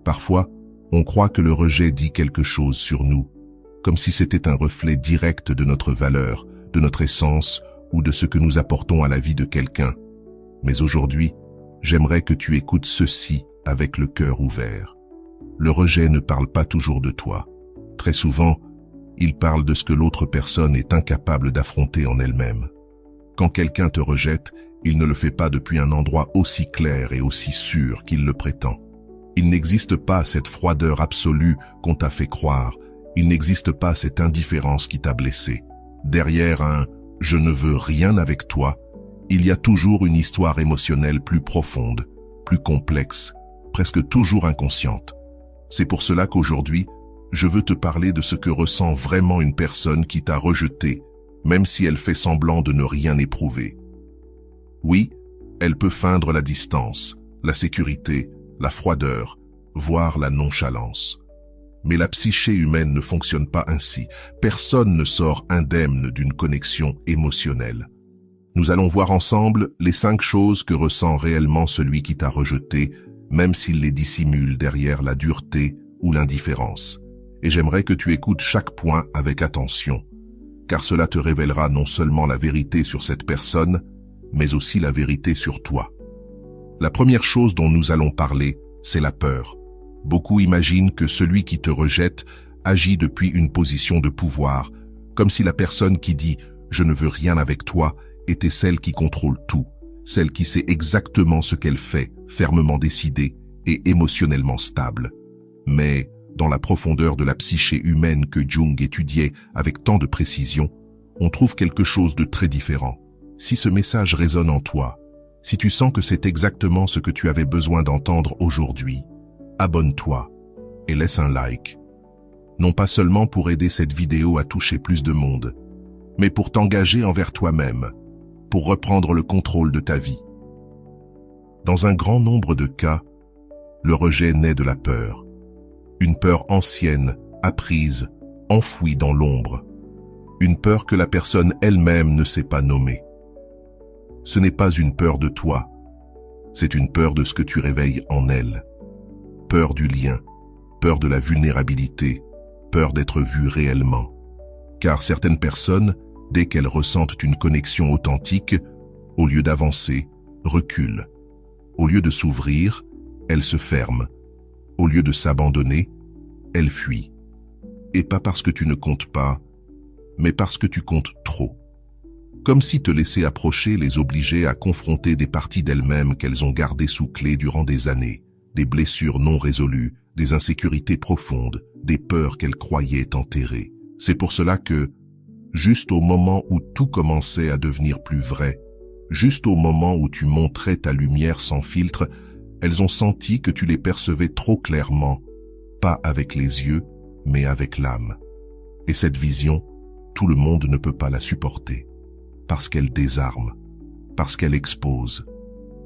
Parfois, on croit que le rejet dit quelque chose sur nous, comme si c'était un reflet direct de notre valeur, de notre essence ou de ce que nous apportons à la vie de quelqu'un. Mais aujourd'hui, j'aimerais que tu écoutes ceci avec le cœur ouvert. Le rejet ne parle pas toujours de toi. Très souvent, il parle de ce que l'autre personne est incapable d'affronter en elle-même. Quand quelqu'un te rejette, il ne le fait pas depuis un endroit aussi clair et aussi sûr qu'il le prétend. Il n'existe pas cette froideur absolue qu'on t'a fait croire. Il n'existe pas cette indifférence qui t'a blessé. Derrière un « je ne veux rien avec toi », il y a toujours une histoire émotionnelle plus profonde, plus complexe, presque toujours inconsciente. C'est pour cela qu'aujourd'hui, je veux te parler de ce que ressent vraiment une personne qui t'a rejeté, même si elle fait semblant de ne rien éprouver. Oui, elle peut feindre la distance, la sécurité, la froideur, voire la nonchalance. Mais la psyché humaine ne fonctionne pas ainsi. Personne ne sort indemne d'une connexion émotionnelle. Nous allons voir ensemble les 5 choses que ressent réellement celui qui t'a rejeté, même s'il les dissimule derrière la dureté ou l'indifférence. Et j'aimerais que tu écoutes chaque point avec attention, car cela te révélera non seulement la vérité sur cette personne, mais aussi la vérité sur toi. La première chose dont nous allons parler, c'est la peur. Beaucoup imaginent que celui qui te rejette agit depuis une position de pouvoir, comme si la personne qui dit « je ne veux rien avec toi » était celle qui contrôle tout, celle qui sait exactement ce qu'elle fait, fermement décidée et émotionnellement stable. Mais, dans la profondeur de la psyché humaine que Jung étudiait avec tant de précision, on trouve quelque chose de très différent. Si ce message résonne en toi, si tu sens que c'est exactement ce que tu avais besoin d'entendre aujourd'hui, abonne-toi et laisse un like. Non pas seulement pour aider cette vidéo à toucher plus de monde, mais pour t'engager envers toi-même, pour reprendre le contrôle de ta vie. Dans un grand nombre de cas, le rejet naît de la peur. Une peur ancienne, apprise, enfouie dans l'ombre. Une peur que la personne elle-même ne sait pas nommer. Ce n'est pas une peur de toi, c'est une peur de ce que tu réveilles en elle. Peur du lien, peur de la vulnérabilité, peur d'être vue réellement. Car certaines personnes, dès qu'elles ressentent une connexion authentique, au lieu d'avancer, reculent. Au lieu de s'ouvrir, elles se ferment. Au lieu de s'abandonner, elles fuient. Et pas parce que tu ne comptes pas, mais parce que tu comptes trop. Comme si te laisser approcher les obligeait à confronter des parties d'elles-mêmes qu'elles ont gardées sous clé durant des années, des blessures non résolues, des insécurités profondes, des peurs qu'elles croyaient enterrées. C'est pour cela que, juste au moment où tout commençait à devenir plus vrai, juste au moment où tu montrais ta lumière sans filtre, elles ont senti que tu les percevais trop clairement, pas avec les yeux, mais avec l'âme. Et cette vision, tout le monde ne peut pas la supporter, parce qu'elle désarme, parce qu'elle expose,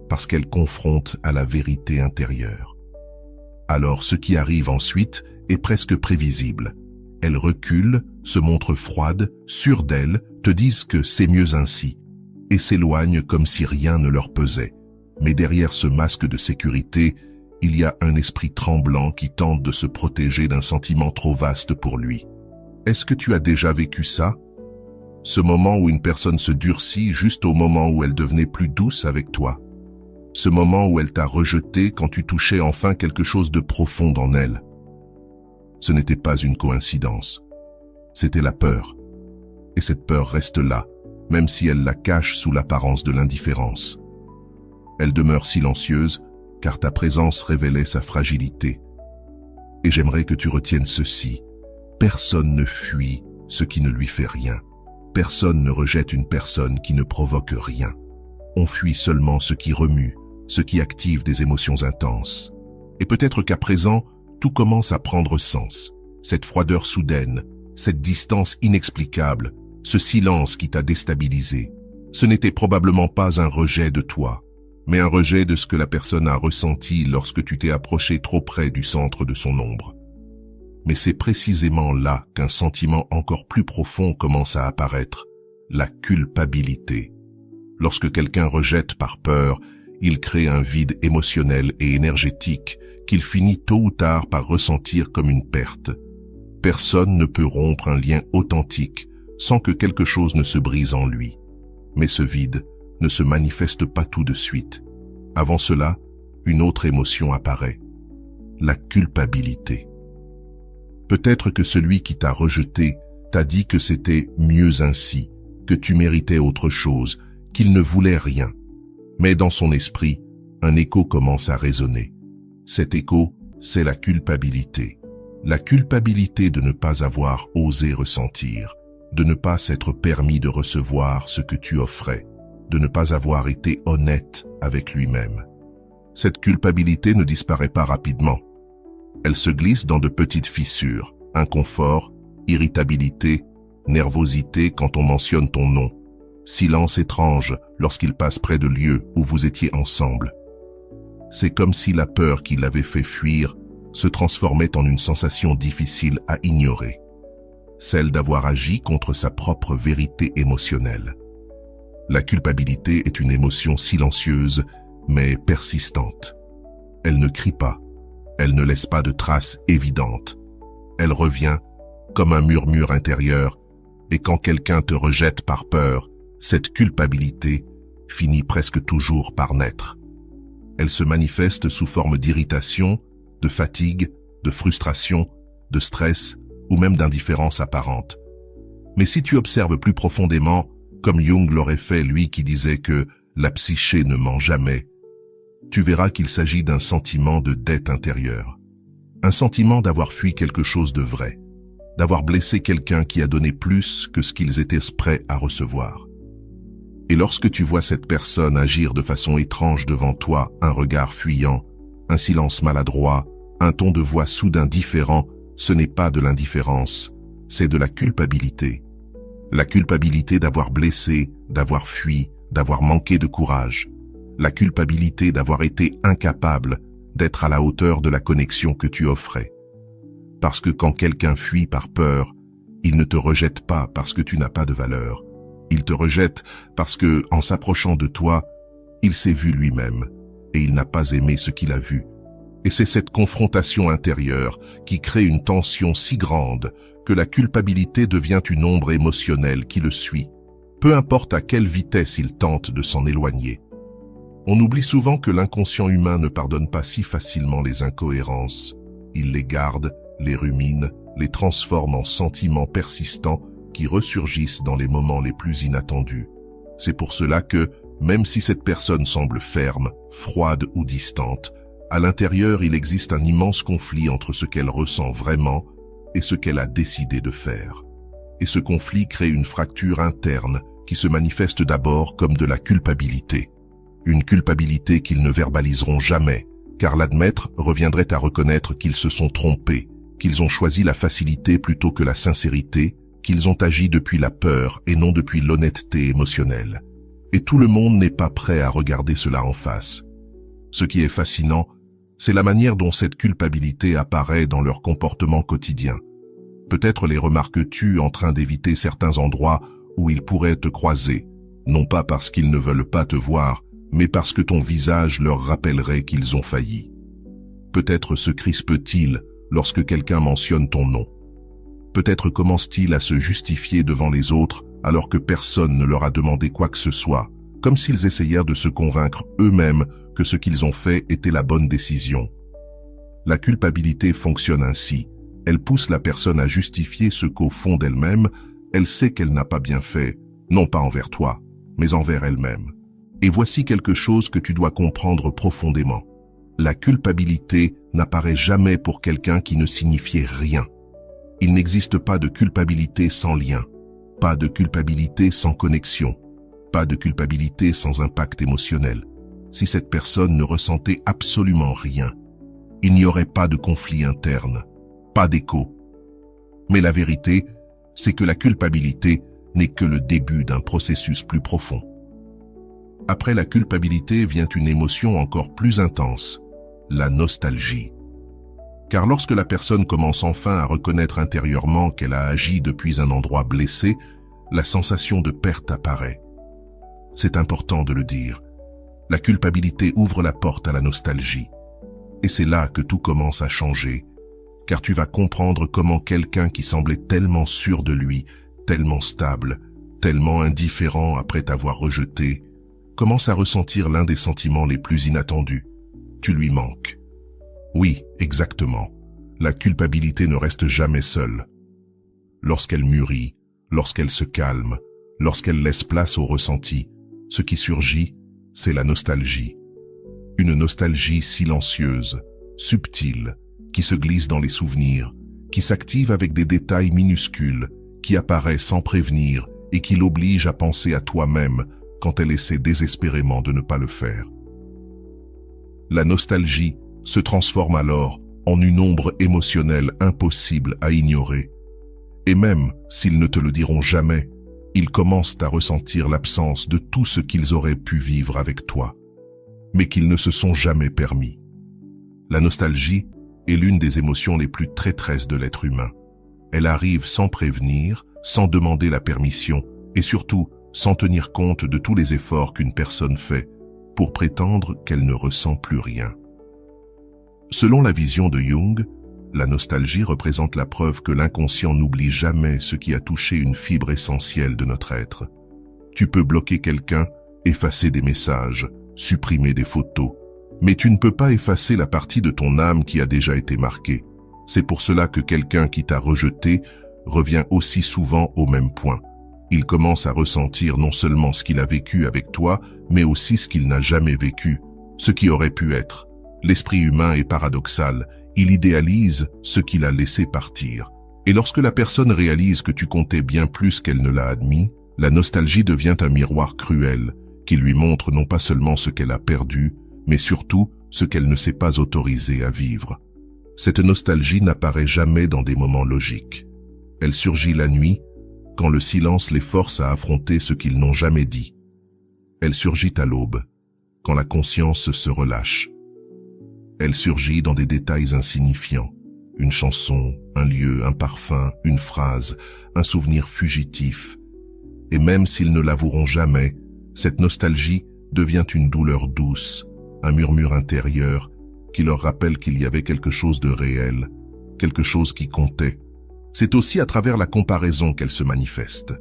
parce qu'elle confronte à la vérité intérieure. Alors ce qui arrive ensuite est presque prévisible. Elles reculent, se montrent froides, sûres d'elles, te disent que c'est mieux ainsi, et s'éloignent comme si rien ne leur pesait. Mais derrière ce masque de sécurité, il y a un esprit tremblant qui tente de se protéger d'un sentiment trop vaste pour lui. Est-ce que tu as déjà vécu ça? Ce moment où une personne se durcit juste au moment où elle devenait plus douce avec toi. Ce moment où elle t'a rejeté quand tu touchais enfin quelque chose de profond en elle. Ce n'était pas une coïncidence. C'était la peur. Et cette peur reste là, même si elle la cache sous l'apparence de l'indifférence. Elle demeure silencieuse, car ta présence révélait sa fragilité. Et j'aimerais que tu retiennes ceci. Personne ne fuit ce qui ne lui fait rien. Personne ne rejette une personne qui ne provoque rien. On fuit seulement ce qui remue, ce qui active des émotions intenses. Et peut-être qu'à présent, tout commence à prendre sens. Cette froideur soudaine, cette distance inexplicable, ce silence qui t'a déstabilisé. Ce n'était probablement pas un rejet de toi, mais un rejet de ce que la personne a ressenti lorsque tu t'es approché trop près du centre de son ombre. Mais c'est précisément là qu'un sentiment encore plus profond commence à apparaître, la culpabilité. Lorsque quelqu'un rejette par peur, il crée un vide émotionnel et énergétique qu'il finit tôt ou tard par ressentir comme une perte. Personne ne peut rompre un lien authentique sans que quelque chose ne se brise en lui. Mais ce vide ne se manifeste pas tout de suite. Avant cela, une autre émotion apparaît, la culpabilité. Peut-être que celui qui t'a rejeté t'a dit que c'était mieux ainsi, que tu méritais autre chose, qu'il ne voulait rien. Mais dans son esprit, un écho commence à résonner. Cet écho, c'est la culpabilité. La culpabilité de ne pas avoir osé ressentir, de ne pas s'être permis de recevoir ce que tu offrais, de ne pas avoir été honnête avec lui-même. Cette culpabilité ne disparaît pas rapidement. Elle se glisse dans de petites fissures, inconfort, irritabilité, nervosité quand on mentionne ton nom, silence étrange lorsqu'il passe près de lieux où vous étiez ensemble. C'est comme si la peur qui l'avait fait fuir se transformait en une sensation difficile à ignorer, celle d'avoir agi contre sa propre vérité émotionnelle. La culpabilité est une émotion silencieuse mais persistante. Elle ne crie pas, elle ne laisse pas de traces évidentes. Elle revient comme un murmure intérieur, et quand quelqu'un te rejette par peur, cette culpabilité finit presque toujours par naître. Elle se manifeste sous forme d'irritation, de fatigue, de frustration, de stress ou même d'indifférence apparente. Mais si tu observes plus profondément, comme Jung l'aurait fait, lui qui disait que la psyché ne ment jamais, tu verras qu'il s'agit d'un sentiment de dette intérieure. Un sentiment d'avoir fui quelque chose de vrai, d'avoir blessé quelqu'un qui a donné plus que ce qu'ils étaient prêts à recevoir. Et lorsque tu vois cette personne agir de façon étrange devant toi, un regard fuyant, un silence maladroit, un ton de voix soudain différent, ce n'est pas de l'indifférence, c'est de la culpabilité. La culpabilité d'avoir blessé, d'avoir fui, d'avoir manqué de courage. La culpabilité d'avoir été incapable d'être à la hauteur de la connexion que tu offrais. Parce que quand quelqu'un fuit par peur, il ne te rejette pas parce que tu n'as pas de valeur. Il te rejette parce que, en s'approchant de toi, il s'est vu lui-même et il n'a pas aimé ce qu'il a vu. Et c'est cette confrontation intérieure qui crée une tension si grande que la culpabilité devient une ombre émotionnelle qui le suit, peu importe à quelle vitesse il tente de s'en éloigner. On oublie souvent que l'inconscient humain ne pardonne pas si facilement les incohérences. Il les garde, les rumine, les transforme en sentiments persistants qui ressurgissent dans les moments les plus inattendus. C'est pour cela que, même si cette personne semble ferme, froide ou distante, à l'intérieur il existe un immense conflit entre ce qu'elle ressent vraiment et ce qu'elle a décidé de faire. Et ce conflit crée une fracture interne qui se manifeste d'abord comme de la culpabilité. Une culpabilité qu'ils ne verbaliseront jamais, car l'admettre reviendrait à reconnaître qu'ils se sont trompés, qu'ils ont choisi la facilité plutôt que la sincérité, qu'ils ont agi depuis la peur et non depuis l'honnêteté émotionnelle. Et tout le monde n'est pas prêt à regarder cela en face. Ce qui est fascinant, c'est la manière dont cette culpabilité apparaît dans leur comportement quotidien. Peut-être les remarques-tu en train d'éviter certains endroits où ils pourraient te croiser, non pas parce qu'ils ne veulent pas te voir, mais parce que ton visage leur rappellerait qu'ils ont failli. Peut-être se crispe-t-il lorsque quelqu'un mentionne ton nom. Peut-être commence-t-il à se justifier devant les autres alors que personne ne leur a demandé quoi que ce soit, comme s'ils essayèrent de se convaincre eux-mêmes que ce qu'ils ont fait était la bonne décision. La culpabilité fonctionne ainsi. Elle pousse la personne à justifier ce qu'au fond d'elle-même, elle sait qu'elle n'a pas bien fait, non pas envers toi, mais envers elle-même. Et voici quelque chose que tu dois comprendre profondément. La culpabilité n'apparaît jamais pour quelqu'un qui ne signifiait rien. Il n'existe pas de culpabilité sans lien, pas de culpabilité sans connexion, pas de culpabilité sans impact émotionnel. Si cette personne ne ressentait absolument rien, il n'y aurait pas de conflit interne, pas d'écho. Mais la vérité, c'est que la culpabilité n'est que le début d'un processus plus profond. Après la culpabilité vient une émotion encore plus intense, la nostalgie. Car lorsque la personne commence enfin à reconnaître intérieurement qu'elle a agi depuis un endroit blessé, la sensation de perte apparaît. C'est important de le dire. La culpabilité ouvre la porte à la nostalgie. Et c'est là que tout commence à changer, car tu vas comprendre comment quelqu'un qui semblait tellement sûr de lui, tellement stable, tellement indifférent après t'avoir rejeté, commence à ressentir l'un des sentiments les plus inattendus. Tu lui manques. Oui, exactement. La culpabilité ne reste jamais seule. Lorsqu'elle mûrit, lorsqu'elle se calme, lorsqu'elle laisse place au ressenti, ce qui surgit, c'est la nostalgie. Une nostalgie silencieuse, subtile, qui se glisse dans les souvenirs, qui s'active avec des détails minuscules, qui apparaît sans prévenir et qui l'oblige à penser à toi-même quand elle essaie désespérément de ne pas le faire. La nostalgie se transforme alors en une ombre émotionnelle impossible à ignorer. Et même s'ils ne te le diront jamais, ils commencent à ressentir l'absence de tout ce qu'ils auraient pu vivre avec toi, mais qu'ils ne se sont jamais permis. La nostalgie est l'une des émotions les plus traîtresses de l'être humain. Elle arrive sans prévenir, sans demander la permission, et surtout sans tenir compte de tous les efforts qu'une personne fait pour prétendre qu'elle ne ressent plus rien. Selon la vision de Jung, la nostalgie représente la preuve que l'inconscient n'oublie jamais ce qui a touché une fibre essentielle de notre être. Tu peux bloquer quelqu'un, effacer des messages, supprimer des photos, mais tu ne peux pas effacer la partie de ton âme qui a déjà été marquée. C'est pour cela que quelqu'un qui t'a rejeté revient aussi souvent au même point. Il commence à ressentir non seulement ce qu'il a vécu avec toi, mais aussi ce qu'il n'a jamais vécu, ce qui aurait pu être. L'esprit humain est paradoxal, il idéalise ce qu'il a laissé partir. Et lorsque la personne réalise que tu comptais bien plus qu'elle ne l'a admis, la nostalgie devient un miroir cruel qui lui montre non pas seulement ce qu'elle a perdu, mais surtout ce qu'elle ne s'est pas autorisée à vivre. Cette nostalgie n'apparaît jamais dans des moments logiques. Elle surgit la nuit, quand le silence les force à affronter ce qu'ils n'ont jamais dit. Elle surgit à l'aube, quand la conscience se relâche. Elle surgit dans des détails insignifiants. Une chanson, un lieu, un parfum, une phrase, un souvenir fugitif. Et même s'ils ne l'avoueront jamais, cette nostalgie devient une douleur douce, un murmure intérieur qui leur rappelle qu'il y avait quelque chose de réel, quelque chose qui comptait. C'est aussi à travers la comparaison qu'elle se manifeste.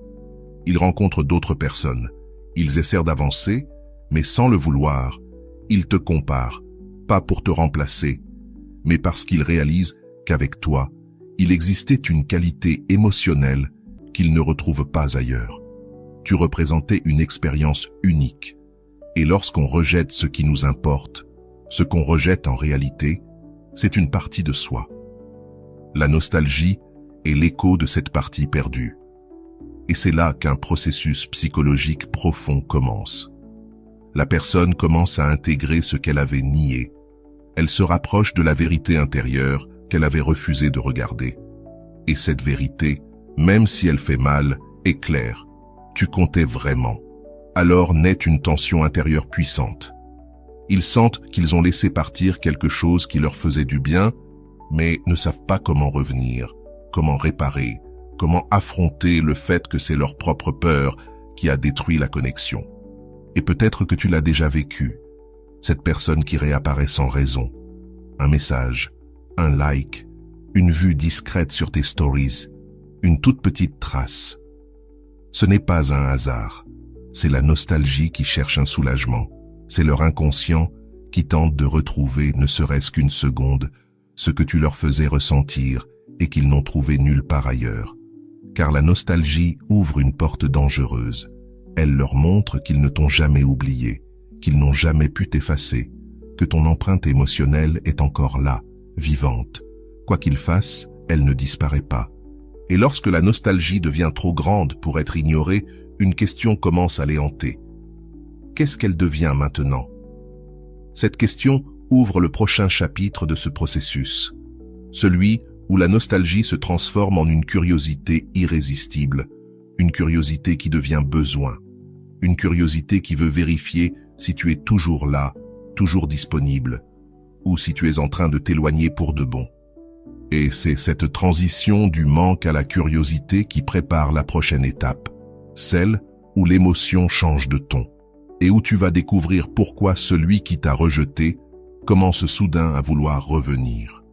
Ils rencontrent d'autres personnes. Ils essaient d'avancer, mais sans le vouloir. Ils te comparent, pas pour te remplacer, mais parce qu'ils réalisent qu'avec toi, il existait une qualité émotionnelle qu'ils ne retrouvent pas ailleurs. Tu représentais une expérience unique. Et lorsqu'on rejette ce qui nous importe, ce qu'on rejette en réalité, c'est une partie de soi. La nostalgie est l'écho de cette partie perdue. Et c'est là qu'un processus psychologique profond commence. La personne commence à intégrer ce qu'elle avait nié. Elle se rapproche de la vérité intérieure qu'elle avait refusé de regarder. Et cette vérité, même si elle fait mal, est claire. Tu comptais vraiment. Alors naît une tension intérieure puissante. Ils sentent qu'ils ont laissé partir quelque chose qui leur faisait du bien, mais ne savent pas comment revenir, comment réparer, comment affronter le fait que c'est leur propre peur qui a détruit la connexion. Et peut-être que tu l'as déjà vécu, cette personne qui réapparaît sans raison. Un message, un like, une vue discrète sur tes stories, une toute petite trace. Ce n'est pas un hasard, c'est la nostalgie qui cherche un soulagement. C'est leur inconscient qui tente de retrouver, ne serait-ce qu'une seconde, ce que tu leur faisais ressentir et qu'ils n'ont trouvé nulle part ailleurs. Car la nostalgie ouvre une porte dangereuse. Elle leur montre qu'ils ne t'ont jamais oublié, qu'ils n'ont jamais pu t'effacer, que ton empreinte émotionnelle est encore là, vivante. Quoi qu'ils fassent, elle ne disparaît pas. Et lorsque la nostalgie devient trop grande pour être ignorée, une question commence à les hanter. Qu'est-ce qu'elle devient maintenant? Cette question ouvre le prochain chapitre de ce processus, celui où la nostalgie se transforme en une curiosité irrésistible, une curiosité qui devient besoin, une curiosité qui veut vérifier si tu es toujours là, toujours disponible, ou si tu es en train de t'éloigner pour de bon. Et c'est cette transition du manque à la curiosité qui prépare la prochaine étape, celle où l'émotion change de ton, et où tu vas découvrir pourquoi celui qui t'a rejeté commence soudain à vouloir revenir.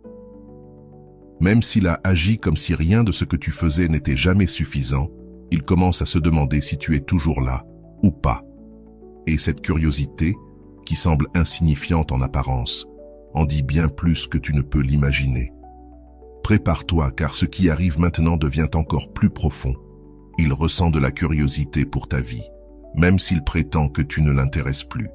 Même s'il a agi comme si rien de ce que tu faisais n'était jamais suffisant, il commence à se demander si tu es toujours là ou pas. Et cette curiosité, qui semble insignifiante en apparence, en dit bien plus que tu ne peux l'imaginer. Prépare-toi, car ce qui arrive maintenant devient encore plus profond. Il ressent de la curiosité pour ta vie, même s'il prétend que tu ne l'intéresses plus.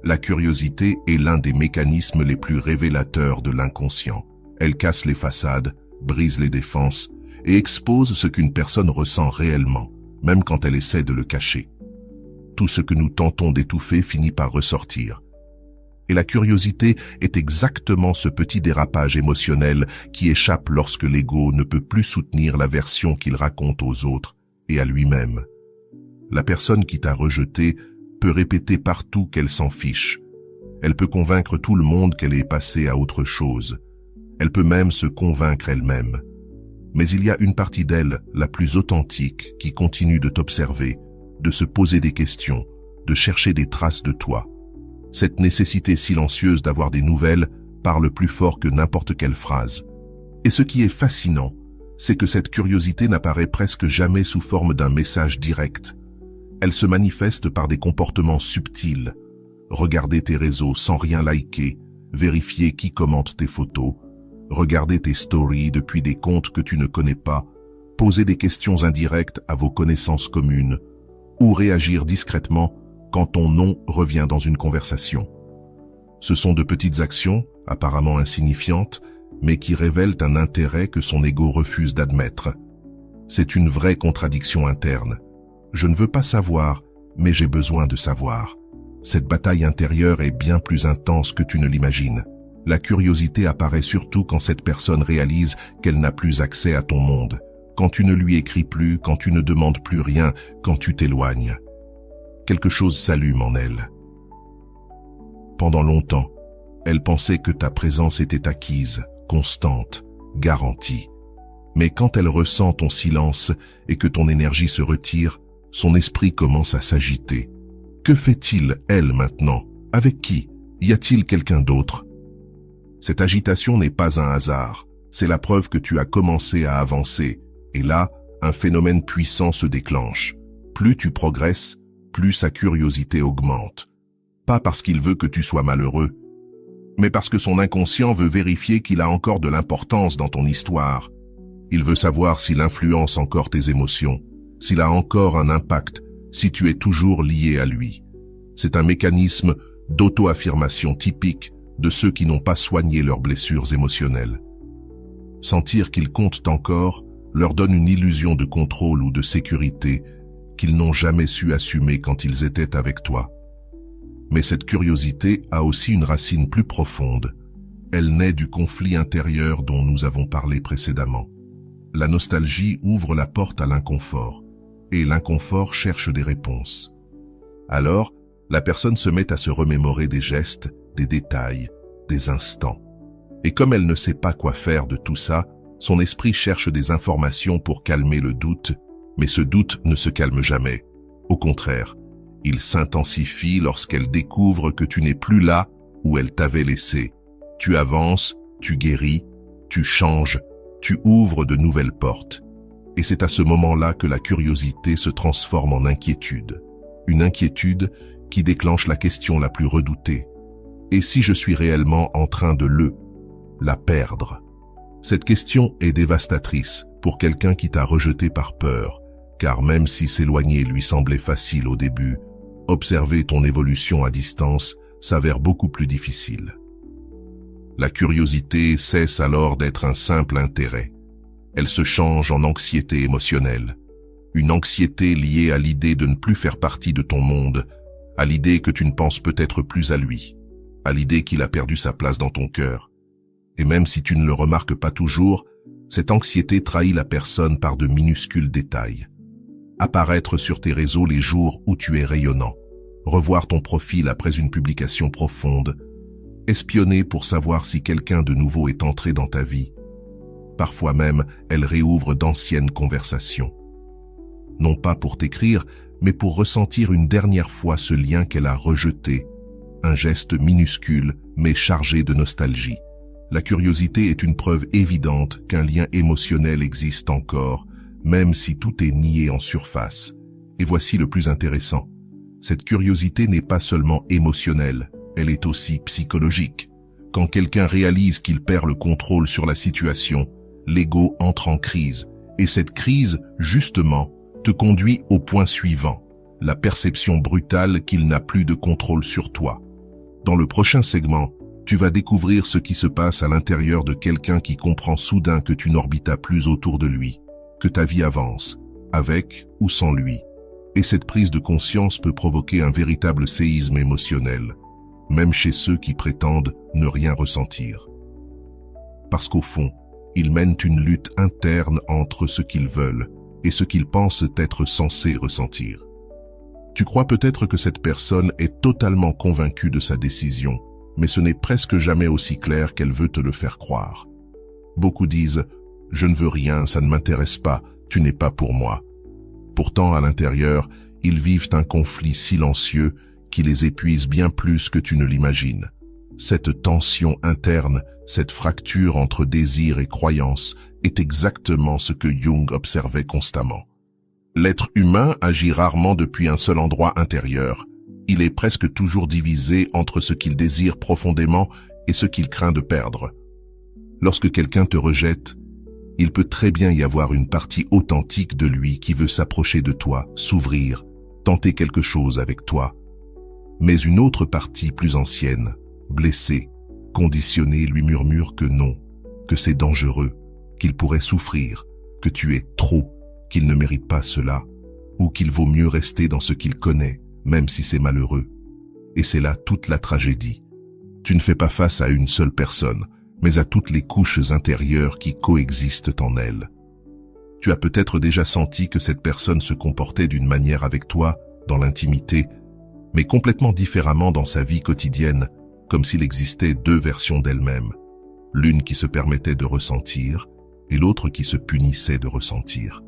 La curiosité est l'un des mécanismes les plus révélateurs de l'inconscient. Elle casse les façades, brise les défenses et expose ce qu'une personne ressent réellement, même quand elle essaie de le cacher. Tout ce que nous tentons d'étouffer finit par ressortir. Et la curiosité est exactement ce petit dérapage émotionnel qui échappe lorsque l'ego ne peut plus soutenir la version qu'il raconte aux autres et à lui-même. La personne qui t'a rejeté peut répéter partout qu'elle s'en fiche. Elle peut convaincre tout le monde qu'elle est passée à autre chose. Elle peut même se convaincre elle-même. Mais il y a une partie d'elle, la plus authentique, qui continue de t'observer, de se poser des questions, de chercher des traces de toi. Cette nécessité silencieuse d'avoir des nouvelles parle plus fort que n'importe quelle phrase. Et ce qui est fascinant, c'est que cette curiosité n'apparaît presque jamais sous forme d'un message direct. Elle se manifeste par des comportements subtils. Regarder tes réseaux sans rien liker, vérifier qui commente tes photos, regarder tes stories depuis des comptes que tu ne connais pas, poser des questions indirectes à vos connaissances communes, ou réagir discrètement quand ton nom revient dans une conversation. Ce sont de petites actions, apparemment insignifiantes, mais qui révèlent un intérêt que son ego refuse d'admettre. C'est une vraie contradiction interne. Je ne veux pas savoir, mais j'ai besoin de savoir. Cette bataille intérieure est bien plus intense que tu ne l'imagines. La curiosité apparaît surtout quand cette personne réalise qu'elle n'a plus accès à ton monde, quand tu ne lui écris plus, quand tu ne demandes plus rien, quand tu t'éloignes. Quelque chose s'allume en elle. Pendant longtemps, elle pensait que ta présence était acquise, constante, garantie. Mais quand elle ressent ton silence et que ton énergie se retire, son esprit commence à s'agiter. Que fait-il, elle, maintenant? Avec qui? Y a-t-il quelqu'un d'autre? Cette agitation n'est pas un hasard. C'est la preuve que tu as commencé à avancer. Et là, un phénomène puissant se déclenche. Plus tu progresses, plus sa curiosité augmente. Pas parce qu'il veut que tu sois malheureux, mais parce que son inconscient veut vérifier qu'il a encore de l'importance dans ton histoire. Il veut savoir s'il influence encore tes émotions, s'il a encore un impact, si tu es toujours lié à lui. C'est un mécanisme d'auto-affirmation typique de ceux qui n'ont pas soigné leurs blessures émotionnelles. Sentir qu'ils comptent encore leur donne une illusion de contrôle ou de sécurité qu'ils n'ont jamais su assumer quand ils étaient avec toi. Mais cette curiosité a aussi une racine plus profonde. Elle naît du conflit intérieur dont nous avons parlé précédemment. La nostalgie ouvre la porte à l'inconfort, et l'inconfort cherche des réponses. Alors, la personne se met à se remémorer des gestes, des détails, des instants. Et comme elle ne sait pas quoi faire de tout ça, son esprit cherche des informations pour calmer le doute, mais ce doute ne se calme jamais. Au contraire, il s'intensifie lorsqu'elle découvre que tu n'es plus là où elle t'avait laissé. Tu avances, tu guéris, tu changes, tu ouvres de nouvelles portes. Et c'est à ce moment-là que la curiosité se transforme en inquiétude. Une inquiétude qui déclenche la question la plus redoutée. Et si je suis réellement en train de la perdre? Cette question est dévastatrice pour quelqu'un qui t'a rejeté par peur, car même si s'éloigner lui semblait facile au début, observer ton évolution à distance s'avère beaucoup plus difficile. La curiosité cesse alors d'être un simple intérêt. Elle se change en anxiété émotionnelle. Une anxiété liée à l'idée de ne plus faire partie de ton monde, à l'idée que tu ne penses peut-être plus à lui, à l'idée qu'il a perdu sa place dans ton cœur. Et même si tu ne le remarques pas toujours, cette anxiété trahit la personne par de minuscules détails. Apparaître sur tes réseaux les jours où tu es rayonnant, revoir ton profil après une publication profonde, espionner pour savoir si quelqu'un de nouveau est entré dans ta vie. Parfois même, elle réouvre d'anciennes conversations. Non pas pour t'écrire, mais pour ressentir une dernière fois ce lien qu'elle a rejeté, un geste minuscule mais chargé de nostalgie. La curiosité est une preuve évidente qu'un lien émotionnel existe encore, même si tout est nié en surface. Et voici le plus intéressant. Cette curiosité n'est pas seulement émotionnelle, elle est aussi psychologique. Quand quelqu'un réalise qu'il perd le contrôle sur la situation, l'ego entre en crise. Et cette crise, justement, te conduit au point suivant, la perception brutale qu'il n'a plus de contrôle sur toi. Dans le prochain segment, tu vas découvrir ce qui se passe à l'intérieur de quelqu'un qui comprend soudain que tu n'orbitas plus autour de lui, que ta vie avance, avec ou sans lui. Et cette prise de conscience peut provoquer un véritable séisme émotionnel, même chez ceux qui prétendent ne rien ressentir. Parce qu'au fond, ils mènent une lutte interne entre ce qu'ils veulent et ce qu'ils pensent être censés ressentir. Tu crois peut-être que cette personne est totalement convaincue de sa décision, mais ce n'est presque jamais aussi clair qu'elle veut te le faire croire. Beaucoup disent « Je ne veux rien, ça ne m'intéresse pas, tu n'es pas pour moi ». Pourtant, à l'intérieur, ils vivent un conflit silencieux qui les épuise bien plus que tu ne l'imagines. Cette tension interne, cette fracture entre désir et croyance, est exactement ce que Jung observait constamment. L'être humain agit rarement depuis un seul endroit intérieur. Il est presque toujours divisé entre ce qu'il désire profondément et ce qu'il craint de perdre. Lorsque quelqu'un te rejette, il peut très bien y avoir une partie authentique de lui qui veut s'approcher de toi, s'ouvrir, tenter quelque chose avec toi. Mais une autre partie plus ancienne, blessée, conditionnée, lui murmure que non, que c'est dangereux, qu'il pourrait souffrir, que tu es trop, qu'il ne mérite pas cela, ou qu'il vaut mieux rester dans ce qu'il connaît, même si c'est malheureux. Et c'est là toute la tragédie. Tu ne fais pas face à une seule personne, mais à toutes les couches intérieures qui coexistent en elle. Tu as peut-être déjà senti que cette personne se comportait d'une manière avec toi, dans l'intimité, mais complètement différemment dans sa vie quotidienne, comme s'il existait deux versions d'elle-même, l'une qui se permettait de ressentir et l'autre qui se punissait de ressentir.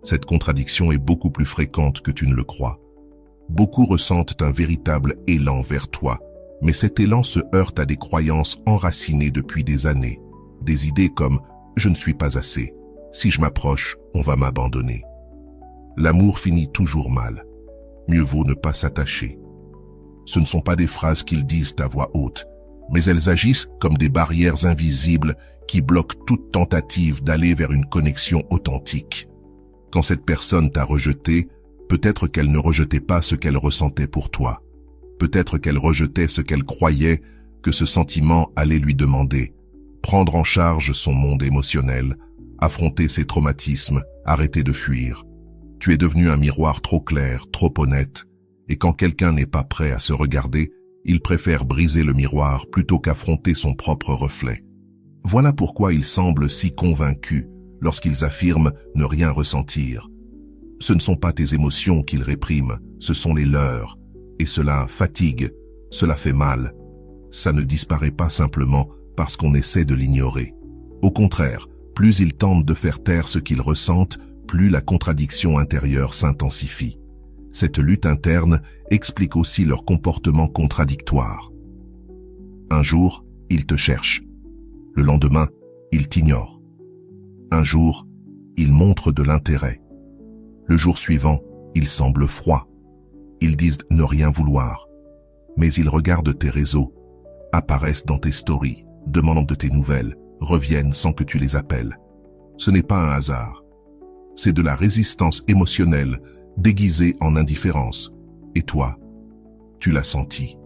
Cette contradiction est beaucoup plus fréquente que tu ne le crois. Beaucoup ressentent un véritable élan vers toi, mais cet élan se heurte à des croyances enracinées depuis des années, des idées comme « je ne suis pas assez »,« si je m'approche, on va m'abandonner ». L'amour finit toujours mal. Mieux vaut ne pas s'attacher. Ce ne sont pas des phrases qu'ils disent à voix haute, mais elles agissent comme des barrières invisibles qui bloquent toute tentative d'aller vers une connexion authentique. Quand cette personne t'a rejeté, peut-être qu'elle ne rejetait pas ce qu'elle ressentait pour toi. Peut-être qu'elle rejetait ce qu'elle croyait que ce sentiment allait lui demander. Prendre en charge son monde émotionnel, affronter ses traumatismes, arrêter de fuir. Tu es devenu un miroir trop clair, trop honnête, et quand quelqu'un n'est pas prêt à se regarder, il préfère briser le miroir plutôt qu'affronter son propre reflet. Voilà pourquoi ils semblent si convaincus lorsqu'ils affirment ne rien ressentir. Ce ne sont pas tes émotions qu'ils répriment, ce sont les leurs. Et cela fatigue, cela fait mal. Ça ne disparaît pas simplement parce qu'on essaie de l'ignorer. Au contraire, plus ils tentent de faire taire ce qu'ils ressentent, plus la contradiction intérieure s'intensifie. Cette lutte interne explique aussi leur comportement contradictoire. Un jour, ils te cherchent. Le lendemain, ils t'ignorent. Un jour, ils montrent de l'intérêt. Le jour suivant, ils semblent froids. Ils disent ne rien vouloir. Mais ils regardent tes réseaux, apparaissent dans tes stories, demandent de tes nouvelles, reviennent sans que tu les appelles. Ce n'est pas un hasard. C'est de la résistance émotionnelle déguisée en indifférence. Et toi, tu l'as senti.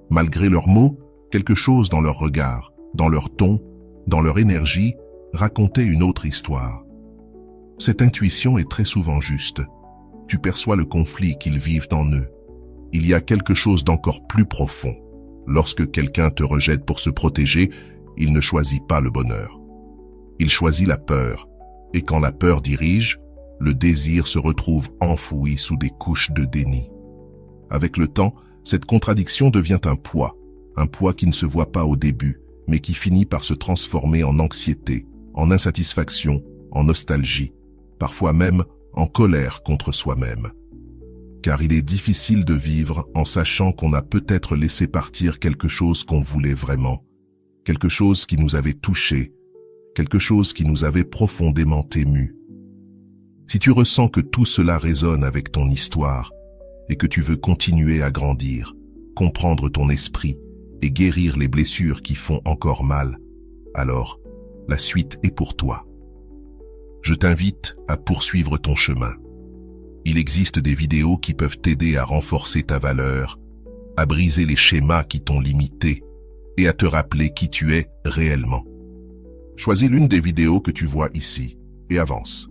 Malgré leurs mots, quelque chose dans leur regard, dans leur ton, dans leur énergie, racontait une autre histoire. Cette intuition est très souvent juste. Tu perçois le conflit qu'ils vivent en eux. Il y a quelque chose d'encore plus profond. Lorsque quelqu'un te rejette pour se protéger, il ne choisit pas le bonheur. Il choisit la peur. Et quand la peur dirige, le désir se retrouve enfoui sous des couches de déni. Avec le temps, cette contradiction devient un poids qui ne se voit pas au début, mais qui finit par se transformer en anxiété, en insatisfaction, en nostalgie, parfois même en colère contre soi-même. car il est difficile de vivre en sachant qu'on a peut-être laissé partir quelque chose qu'on voulait vraiment, quelque chose qui nous avait touchés, quelque chose qui nous avait profondément émus. Si tu ressens que tout cela résonne avec ton histoire et que tu veux continuer à grandir, comprendre ton esprit et guérir les blessures qui font encore mal, alors la suite est pour toi. Je t'invite à poursuivre ton chemin. Il existe des vidéos qui peuvent t'aider à renforcer ta valeur, à briser les schémas qui t'ont limité et à te rappeler qui tu es réellement. Choisis l'une des vidéos que tu vois ici et avance.